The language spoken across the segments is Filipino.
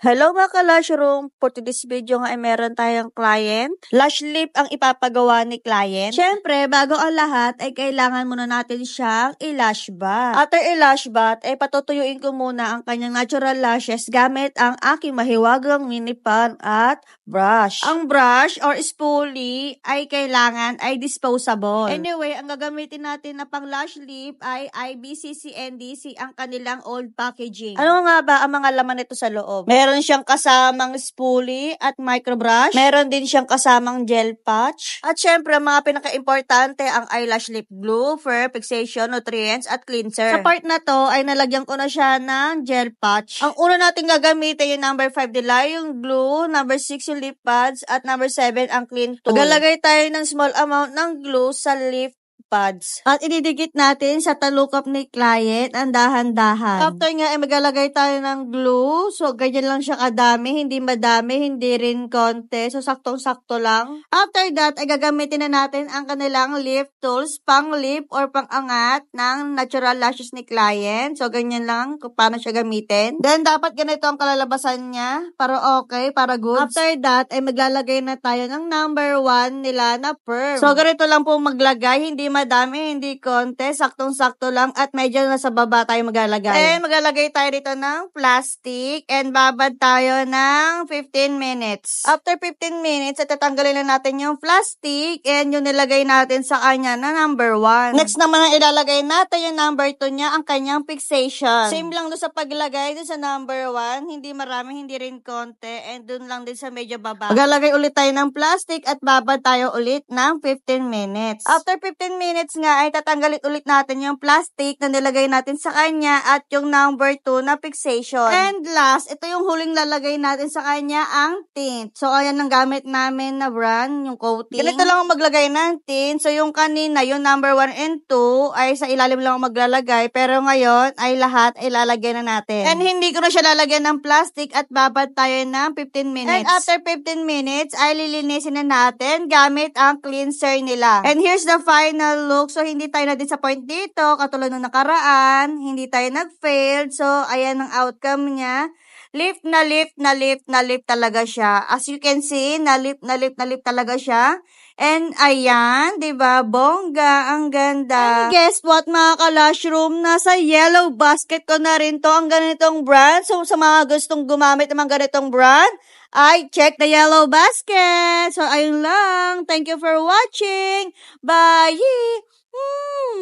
Hello mga ka-Lash Room! For today's video nga ay meron tayong client. Lash lip ang ipapagawa ni client. Siyempre, bago ang lahat ay kailangan muna natin siyang i-lash bath. After i-lash bath, ay patutuyuin ko muna ang kanyang natural lashes gamit ang aking mahiwagang mini pan at brush. Ang brush or spoolie ay kailangan ay disposable. Anyway, ang gagamitin natin na pang lash lip ay IBCC NDC ang kanilang old packaging. Ano nga ba ang mga laman nito sa loob? Meron siyang kasamang spoolie at micro brush. Meron din siyang kasamang gel patch. At syempre, mga pinaka-importante ang eyelash lip glue, fur, fixation, nutrients, at cleanser. Sa part na to ay nalagyan ko na siya ng gel patch. Ang una natin gagamitin yung number 5 nila, yung glue, number 6 yung lip pads, at number 7 ang clean tool. Maglalagay tayo ng small amount ng glue sa lip pads. At ididikit natin sa talukap ni client ang dahan-dahan. After nga ay maglalagay tayo ng glue. So, ganyan lang siya kadami. Hindi madami, hindi rin konti. So, saktong-sakto lang. After that, ay gagamitin na natin ang kanilang lip tools, pang lip or pang angat ng natural lashes ni client. So, ganyan lang kung paano siya gamitin. Then, dapat ganito ang kalalabasan niya. Para okay, para good. After that, ay maglalagay na tayo ng number 1 nila na perm. So, ganito lang po maglagay. Hindi madami, hindi konti, saktong-sakto lang at medyo nasa baba tayo maglalagay. And maglalagay tayo dito ng plastic and babad tayo ng 15 minutes. After 15 minutes, at tatanggalin na natin yung plastic and yung nilagay natin sa kanya na number 1. Next naman ang ilalagay natin yung number 2 niya, ang kanyang fixation. Same lang doon sa paglagay doon sa number 1, hindi marami, hindi rin konti, and doon lang din sa medyo baba. Maglalagay ulit tayo ng plastic at babad tayo ulit ng 15 minutes. After 15 minutes nga ay tatanggalin ulit natin yung plastic na nilagay natin sa kanya at yung number 2 na fixation. And last, ito yung huling lalagay natin sa kanya, ang tint. So, ayan ang gamit namin na brand, yung coating. Ganito lang ang maglagay ng tint. So, yung kanina, yung number 1 and 2 ay sa ilalim lang ang maglalagay. Pero ngayon ay lahat ay lalagay na natin. And hindi ko na siya lalagyan ng plastic at babad tayo ng 15 minutes. And after 15 minutes ay lilinisin na natin gamit ang cleanser nila. And here's the final look. So, hindi tayo na-disappoint dito. Katulad nung nakaraan, hindi tayo nag-fail. So, ayan ang outcome niya. Lift na lift na lift na lift talaga siya. As you can see, na lift na lift na lift talaga siya. And ayan, diba? Bongga, ang ganda. And guess what mga ka-Lash Room? Nasa yellow basket ko na rin to ang ganitong brand. So, sa mga gustong gumamit ng mga ganitong brand, ay check the yellow basket. So, ayun lang. Thank you for watching. Bye!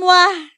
Mwah!